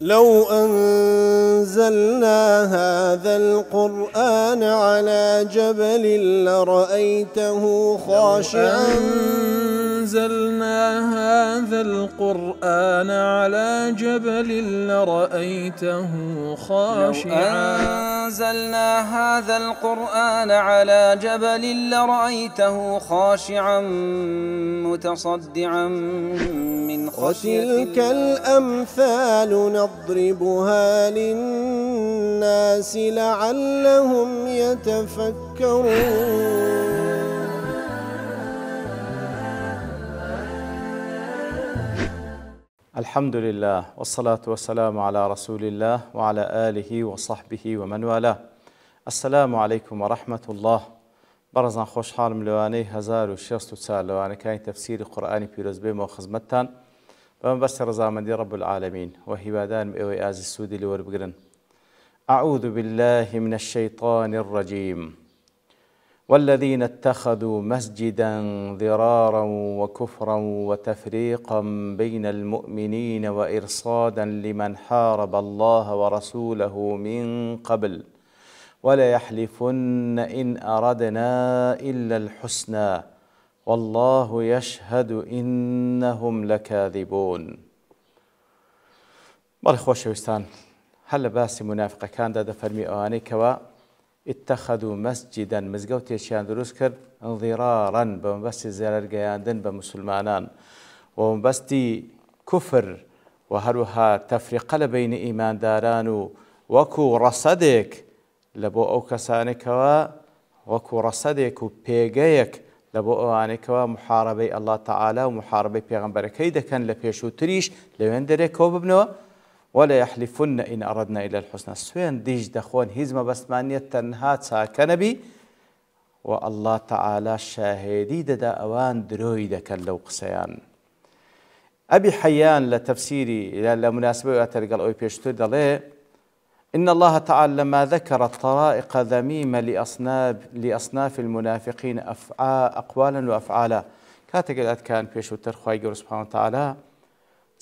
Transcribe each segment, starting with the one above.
لو أنزلنا هذا القرآن على جبل لرأيته خاشعا أنزلنا هذا القرآن على جبل لرأيته خاشعا لو أنزلنا هذا القرآن على جبل لرأيته خاشعا متصدعا من خشية الله. وتلك الأمثال نضربها للناس لعلهم يتفكرون. الحمد لله والصلاة والسلام على رسول الله وعلى آله وصحبه ومن والاه. السلام عليكم ورحمة الله. برزان خوشحال ملواني 1600 لواني كان تفسير قرآني بيروز بيم وخزمتان بما بس رزامندي رب العالمين وهبادان مئوي آز السودي لور بقرن. أعوذ بالله من الشيطان الرجيم. والذين اتخذوا مسجدا ضرارا وكفرا وتفريقا بين المؤمنين وإرصادا لمن حارب الله ورسوله من قبل وليحلفن إن أردنا إلا الحسنى والله يشهد إنهم لكاذبون. بەڵێ خۆشەویستان، هەر لە باسی منافقەکاندا دەفەرمی ئەوانەی کەوا اتخذوا مسجدا مزگەوتێکیان دروست کرد ضرارا بە مەبەستی زێرەرگەیاندن بە مسلمانان و مەبەستی کوفر و هەروەها تەفریقە لە بینی ئیمانداران و وەکو ڕەسەدێک لە بۆ ئەو کەسانێکەوە وەکو ڕەسەدێک و پێگەیەک لە بۆ ئەوانێکەوە محارەبەی ئەڵڵا تەعالا و محارەبەی پێغەمبەرەکەی دەکەن لە پێشووتریش لەوێن دەرێکەوە ببنەوە. ولا يحلفن إن أردنا إلى الحسنى سوين ديج دخون هزم بسمانية تنها تساكنبي والله تعالى شاهدي دا أوان دروي دكن لو قسيان. أبي حيان لتفسيري لمناسبة أترقل أوي بيشتر دلي إن الله تعالى لما ذكر الطرائق ذميمة لأصناف المنافقين أقوالا وأفعالا كاتقل كان بيشتر خواهي سبحانه وتعالى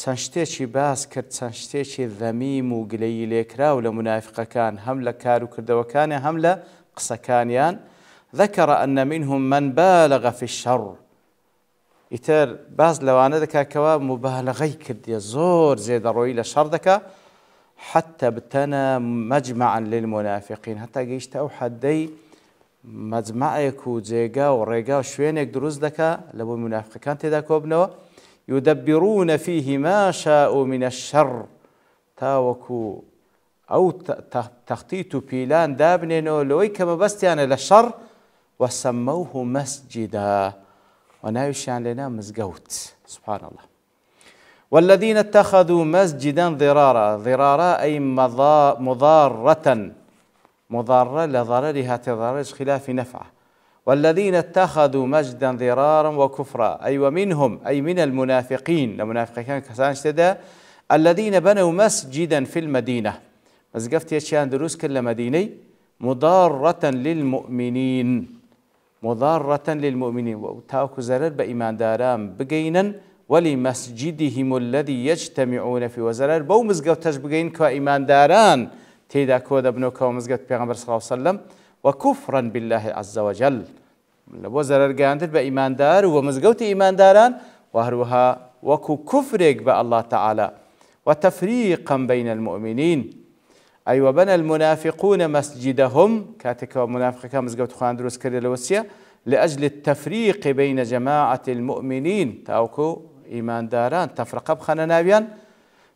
چەند شتێکی باس کرد، چەند شتێکی ذەمیم و گلەیی لێکرا و لە منافقەکان هەم لە کار و کردەوەکانیان هەم لە قسەکانیان. ذكر أن منهم من بالغ في الشر. ئیتر باز لەوانە دەکا کەوا مبالغەی کردیە زۆر زێدەڕۆیی لە شەڕ دەکا حتى ابتنى مجمعا للمنافقين هەتا گەیشتە ئەو حەدەی مەجمەعێک و جێگا و ڕێگا و شوێنێک دروست دەکا لە بۆ منافقەکان تێدا کۆبنەوە يدبرون فيه ما شاءوا من الشر تاوكو أو تخطيط بيلان دابنينو لويك مبستيان للشر وسموه مسجدا ونايشان لنا مزقوت سبحان الله. والذين اتخذوا مسجدا ضرارا أي مضارة لضررها تضرر خلاف نفعه. والذين اتخذوا مسجدا ضرارا وكفرا أي ومنهم أي من المنافقين المنافقين كسان اشتدا الذين بنوا مسجدا في المدينة مزقفت يشيان دروس كل مدينة مضارة للمؤمنين وتاوكو زرر بإيمان دارام بقينا ولمسجدهم الذي يجتمعون في وزرر بو مزقفتش بقين كإيمان داران تيدا كودا بنوكا ومزقفت بيغمبر صلى الله عليه وسلم وكفرا بالله عز وجل لبو زرر قاندر بإيمان دار ومزقوت إيمان داران وهروها وكو كفرك بالله تعالى وتفريقا بين المؤمنين أي وبنى المنافقون مسجدهم كاتك ومنافقك مزقوت خوان دروس كري لوسيا لأجل التفريق بين جماعة المؤمنين تاوكو إيمان داران تفرق بخنا نابيان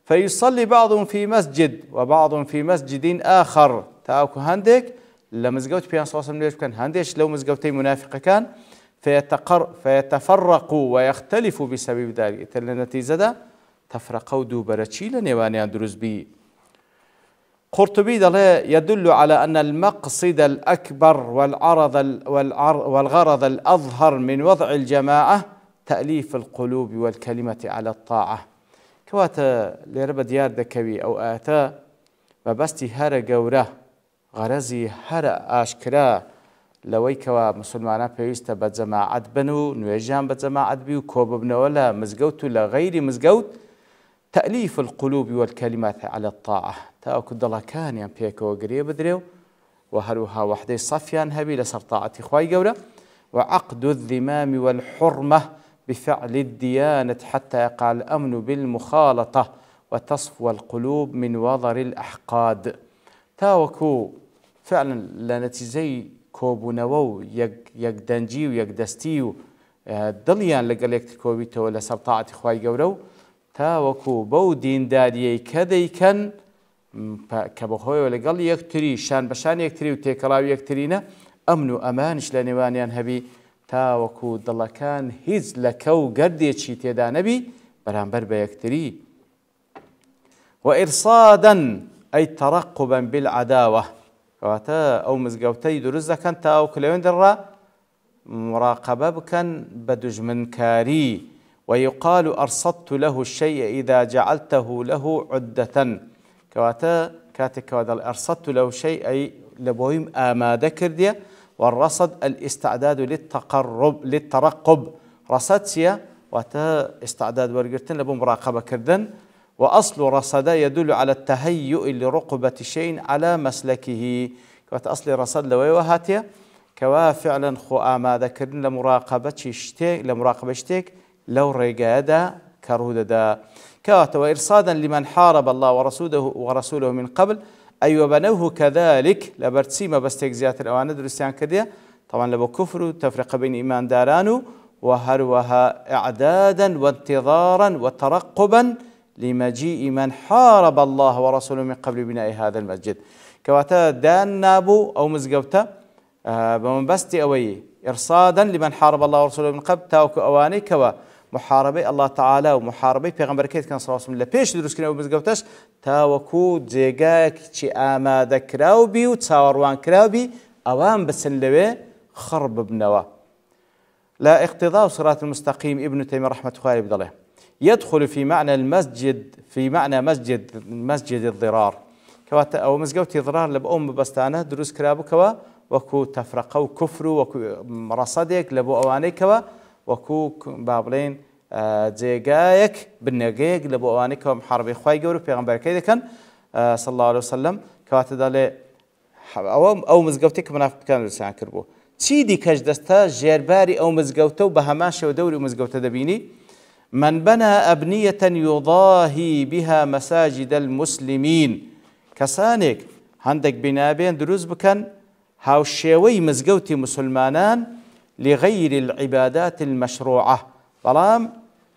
فيصلي بعضهم في مسجد وبعض في مسجد آخر تاوكو هندك لمزقوت بيان صلى الله عليه وسلم كان هندش لو مزقوتي منافق كان فيتفرقوا ويختلفوا بسبب ذلك النتيجة تفرقوا دوبرتشي لنيوانيان دروز بي. قرطبي يدل على أن المقصد الأكبر والغرض الأظهر من وضع الجماعة تأليف القلوب والكلمة على الطاعة. كواتا لرب ديار دكوي أو آتا وبستي هر قوره غرزي هر آشكرا لويكوا مسلمانا بيوستا بجماعت بنو نويجان بجماعت بيو كوب بنولا مزقوت ولا غير مزقوت تأليف القلوب والكلمات على الطاعة تأكد الله كان ينبيك وقريب بدريو وهروها وحدي صفيان هبي لسر طاعتي خواي قولة وعقد الذمام والحرمة بفعل الديانة حتى يقع الأمن بالمخالطة وتصفو القلوب من وضر الأحقاد تاوكو فعلا لنتيجي كوبونوو يقدنجي ويقدستيو دليان لقل يكتكوبيتو ولا سبطاعة خواي قولو تاوكو بو دين داريي كذيكن كبخوي ولقل يكتري شان بشان يكتري وتيكراو يكترينا أمن وأمانش لنوانيان هبي تاوكو دلكان هز لكو قردي تشيتي دا نبي برامبر بيكتري وإرصادا أي ترقبا بالعداوة كواتا أو مزقوتي درزا كان تاوكو لوين درا مراقبة بكن بدج من كاري ويقال أرصدت له الشيء إذا جعلته له عدة كواتا كاتك ودل أرصدت له شيء أي لبويم آمادة كردية والرصد الاستعداد للترقب رصدسيا واتا استعداد ورقرتن لبو مراقبة كردن وأصل رصد يدل على التهيؤ لرقبة شيء على مسلكه كواتا أصل رصد لوي وهاتيا كوا فعلا خو آمادة كردن لمراقبة شتيك لو رقادا كروددا كواتا وإرصادا لمن حارب الله ورسوله من قبل أي وبنوه كذلك لبرتسيمة بستيكزيات الأوان درستيان كدية طبعا لبو كفر وتفرق بين إيمان دارانو وهروها إعدادا وانتظارا وترقبا لمجيء من حارب الله ورسوله من قبل بناء هذا المسجد كواتا دان نابو أو مزقوتا بمنبستي أوي إرصادا لمن حارب الله ورسوله من قبل تاوكو أواني كوا محاربة الله تعالى ومحاربة پیغمبر كيت كان صلى الله عليه وسلم لبيش دروس كنا ومزقوتاش تاوكو جيغاك چي آماده كراو بي وتصاوروان كراو بي اوان بسن لوي خرب بنوا لا اقتضاء صراط المستقيم ابن تيمية رحمة الله بدله يدخل في معنى المسجد في معنى مسجد الضرار كواتا او مزقوتي ضرار لبأم بستانه دروس كرابو كوا وكو تفرقو كفرو وكو رصدك لبو اواني كوا وكو بابلين جيغايك بالنقيق لبو اوانيك ومحاربي خواي قورو پیغمبر كيدا كان صلى الله عليه وسلم كواتا دالي او مزقوتك منافق كان لسان كربو تشيدي كجدستا جيرباري او مزقوتو بهماشي ودوري ومزقوتا دبيني من بنى أبنية يضاهي بها مساجد المسلمين كسانك عندك بنابين دروز بكن هاو الشيوي مزقوتي مسلمانان لغير العبادات المشروعة بلام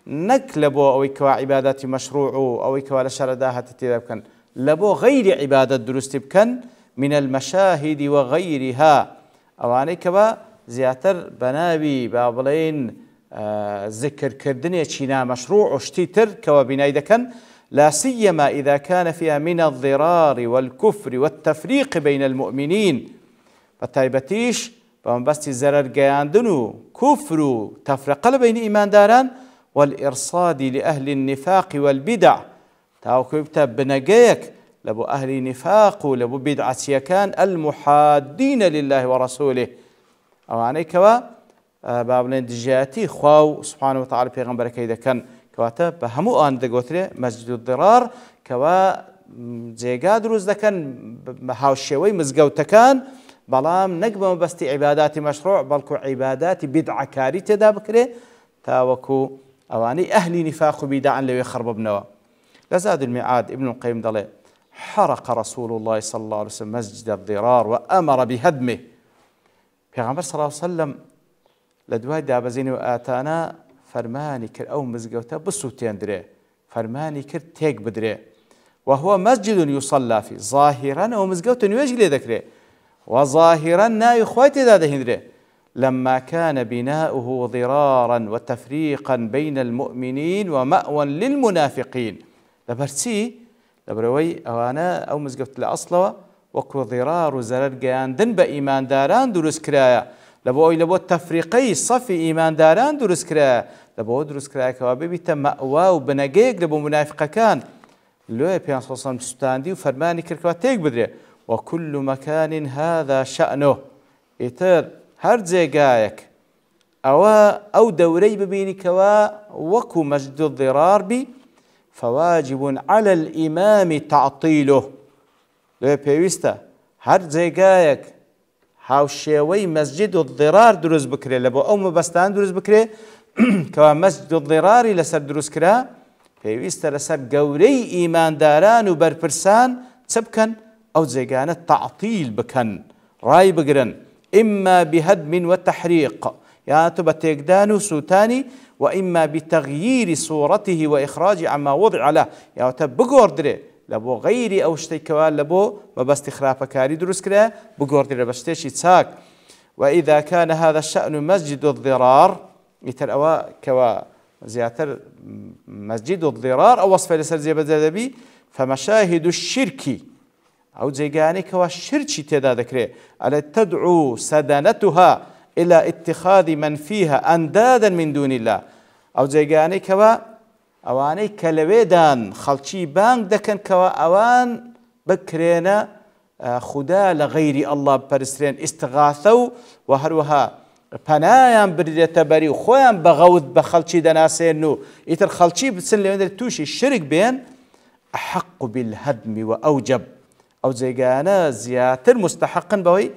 نكلبو أو كوا عبادات مشروع أو كوا لشرداها تتذكن لبو غير عبادة دروس تبكن من المشاهد وغيرها أواني كوا زياتر بنابي بابلين ذكر كردنيا شينا مشروع وشتيتر كوا بنايدكن لا سيما إذا كان فيها من الضرار والكفر والتفريق بين المؤمنين فتايبتيش بس زرر جاندنو كفر تفرق بين إيمان داران والإرصاد لأهل النفاق والبدع تاوكبت بنجيك لبو أهل نفاق لبو بدعة سيكان المحادين لله ورسوله أو عني كوا بابلين دجاتي خواو سبحانه وتعالى پیغمبر كيدا كان كواتا بهمو آن دقوتري مسجد الضرار كوا جيغا دروز دكان هاو الشيوي مزقوتا كان بلام نقبه بستي عبادات مشروع بلكو عبادات بدعة كاري تدا بكري تاوكو اواني اهلي نفاق بدعا لو يخرب بنوا لزاد الميعاد ابن القيم ضلي حرق رسول الله صلى الله عليه وسلم مسجد الضرار وامر بهدمه پیغمبر صلى الله عليه وسلم لدواي دابزيني وآتانا فرماني كر او مزقوتا بسوتين دري فرماني كر تيك بدري وهو مسجد يصلى فيه ظاهرا ومزقوتا يوجلي ذكري وظاهرا ناي خواتي ذا هندري لما كان بناؤه ضرارا وتفريقا بين المؤمنين ومأوى للمنافقين لبرسي لبروي اوانا او مزقوت لاصلوا وكو ضرار زرر جاندن بايمان داران دروس كرايا لبو التفريقي صفي ايمان داران دروس كرايا لبو دروس كرايا كوابي تم مأوى وبنجيق لبو منافقه كان لو بيان صوصا مستاندي وفرماني كركواتيك بدري وكل مكان هذا شأنه إتر هر جيغايك أو دوري ببيني كوا وكو مسجد الضرار بي فواجب على الإمام تعطيله. لو بيويستا هر جێگایەک هاوشێوەی مەسجد الضرار دروست بکرێ لە بۆ ئەو مەبەستان دروست بکرێ کەوا مەسجد الضراری لەسەر دروستکرا، پێویستە لەسەر گەورەی ئیمانداران و بەرپرسان چ بکەن؟ ئەو جێگانە تعطیل بکەن، ڕای بگرن، ئیما بهدم وتحریق، یان تو بە تێکدان و سووتانی، وإما بتغيير صورته وإخراج عما وضع له، یان تە بگۆڕدرێ لە بۆ غەیری ئەو شتێکەوە لە بۆ مەبەستی خراپەکاری دروستکرا بگۆڕدرێ بە شتێکی چاک. وإذا كان هذا الشأن مسجد الضرار، ئیتر ئەوە کەوا زیاتر مسجد الضرار أو وصف لسر زي بدأبي فمشاهد الشرك أو زيغاني كوا شركي تدا ذكره على تدعو سدنتها إلى اتخاذ من فيها أندادا من دون الله، أو زيغاني كوا أواني كلويدان خلشي بانك دكن كوا أوان بكرينا خدا لغير الله برسرين استغاثوا وهروها پەنایان بردێتە بەری و خۆیان بەغەوت بە خەڵکی دەناسێن و ئیتر خەڵکی بچن لەوێنێ تووشی شرک بێن، ئەحەق بالهەدم و ئەوجەب، ئەو جێگانە زیاتر مستحقن بەوەی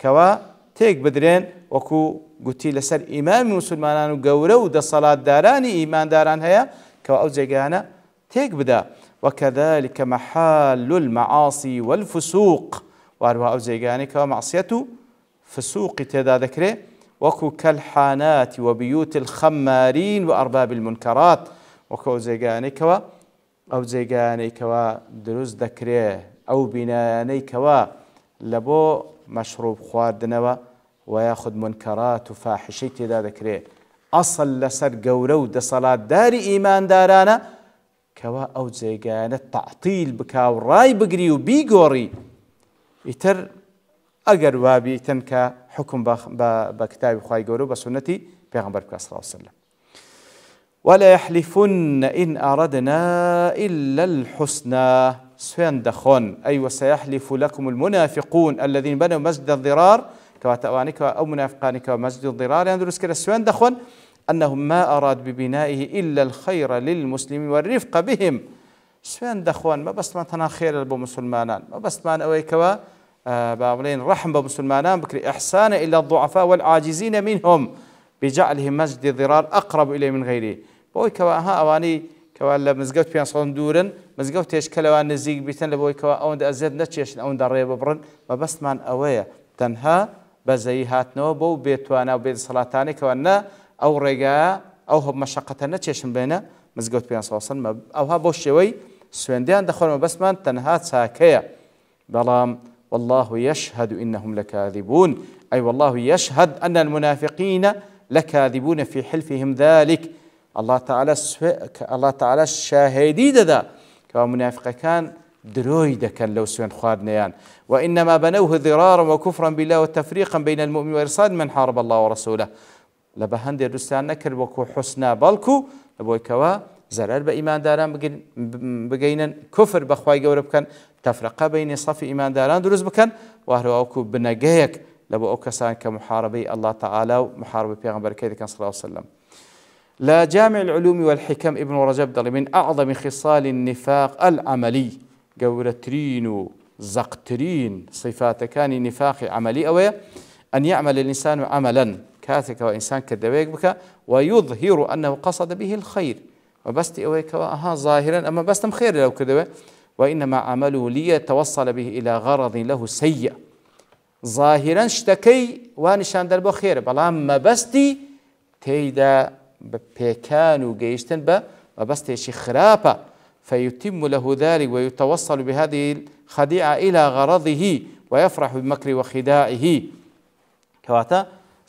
کەوا تێک بدرێن، وەکو گوتی لەسەر ئیمامی موسڵمانان و گەورە و دەسەڵاتدارانی ئیمانداران هەیە کەوا ئەو جێگانە تێک بدا. وكذلك محال المعاصي والفسوق، وهروها ئەو جێگانەی کەوا مەعسیەت و فسوقی تێدا دەکرێ، وكو كالحانات وبيوت الخمارين وأرباب المنكرات، وكو زيغاني كوا أو زيغاني كوا دروز دكريه أو بناني كوا لبو مشروب خواردنوا وياخذ منكرات وفاحشي تدا دكريه، أصل لسر قورو دصلاة داري إيمان دارانا كوا أو زيغاني التعطيل بكاو راي بقري وبيقوري يتر ئەگەر وابیتن کە حکم بە کتابی خوای گەورە و بە سنەتی پێغەمبەر صلی الله عليه وسلم. ولا يحلفن إن أردنا إلا الحسنى، سوێن دەخۆن أي وسيحلف لكم المنافقون الذين بنوا مسجد الضرار، کەواتە ئەوانەی کە ئەو منافقانی کە مسجد الضراریان دروست کردە سوێن دەخۆن أنهم ما أراد ببنائه إلا الخير للمسلمين والرفق بهم، سوێن دەخۆن مەبەستمان تەنها خێرە بۆ مسلمانان، مەبەستمان ئەوەی کەوا بابلين رحم بمسلمانان بكري إحسان إلى الضعفاء والعاجزين منهم بجعلهم مسجد الضرار أقرب إليه من غيره. بوي كوا ها أواني كوا لمزجوت بيان صون دورن مزجوت إيش كلوان نزيق بيتن لبوي كوا أوند أزيد نتشيش أوند الريب برن ما بس من أويا تنها بزيهات نوبو بيتوانا وبيت صلاتاني كوانا أو رجاء أو هم مشقة نتشيش بينا مزجوت بيان صون أو ها بوشوي سوينديان دخل ما بس من تنها ساكيا بلام والله يشهد إنهم لكاذبون، أي والله يشهد أن المنافقين لكاذبون في حلفهم ذلك. الله تعالى الشاهدي دا كمنافق كان درويد كان لو سوين خادنيان، وإنما بنوه ضرارا وكفرا بالله وتفريقا بين المؤمن وإرصاد من حارب الله ورسوله. لبهند الرسال نكر وكو حسنا بالكو لبوي كوا زرار بإيمان داران بقينا كفر بخواي قورب كان تفرقة بين صف إيمان داران دروز بكن وهو أوكو بنجايك لبو أوكسان كمحاربي الله تعالى ومحاربي بيغمبر كذا كان صلى الله عليه وسلم. لا جامع العلوم والحكم ابن رجب ضل من أعظم خصال النفاق العملي، قورترين زقترين صفات كان نفاق عملي أوي أن يعمل الإنسان عملا كاتك وإنسان كدويك بك ويظهر أنه قصد به الخير، وبستي أويك وأها ظاهرا أما بستم خير لو كذا، وإنما عمله ليتوصل به إلى غرض له سيء، ظاهرا اشتكي وانشان دربو خير بلام ما بستي تيدا ببيكان وجيشتن ما بستي شي خرافة فيتم له ذلك ويتوصل بهذه الخديعة إلى غرضه ويفرح بمكر وخداعه. كواتا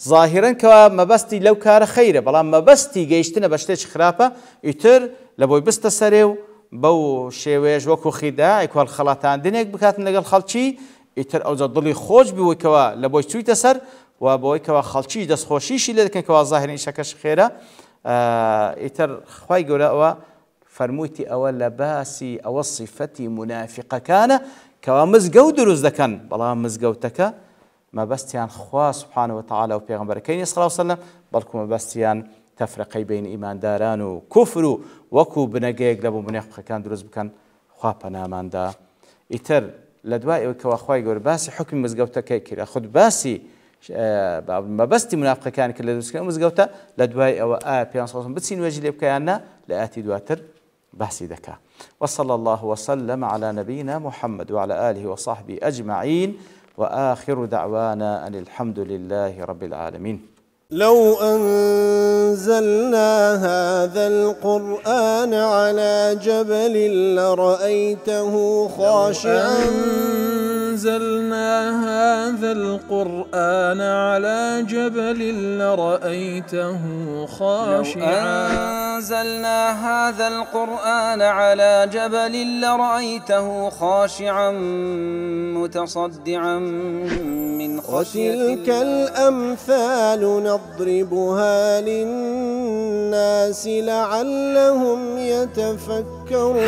ظاهرا كوا ما بستي لو كار خير بلام ما بستي جيشتن بشتيش خرافة يتر لبوي بستسريو بو شێوێژ وەکو خیداعێک هەڵخەڵاتان دنێک بکاتن لەگەڵ خەڵکی ئیتر ئەوجا دڵی خۆش بوویکەوە لە بۆی چوویتە سەر و بۆی کەوا خەڵکی دەستخۆشیشی لێ دەکەن کەوا ظاهرین ئیشەکەش خێرە. ئیتر خوای گەورە ئەوە فەرموویتی ئەوە لە باسی ئەوە صفەتی منافقەکانە کەوا مزگەوت دروست دەکەن بەڵام مزگەوتەکە مەبەستیان خوا سبحانه وتعالى و پێغەمبەرەکەی صلی الله عليه وسلم بەڵکو مەبەستیان تەفرەقەی بین ئیمانداران و کوفر و وەکو بنەگەیەک لە بۆ منافقەکان دروست بکەن خوا پەناماندا. ئیتر لە دوای ئەوەی کەوا خوای گەورە باسی حکمی مزگەوتەکەی کرا خود باسی مەبەستی منافقەکانی کرد لە دروستکردنی مزگەوتە لە دوای ئەوە ئایا پێیان سەڵم بچین وێژی لێ بکەیان نا لە ئاەتی دواتر باسی دەکا. وصلى الله وسلم على نبينا محمد وعلى آله وصحبه أجمعين وآخر دعوانا أن الحمد لله رب العالمين. لو أنزلنا هذا القرآن على جبل لرأيته خاشعا أنزلنا هذا القرآن على جبل لرأيته خاشعا أنزلنا هذا القرآن على جبل لرأيته خاشعا متصدعا من خشية الله. وتلك الأمثال نضربها للناس لعلهم يتفكرون.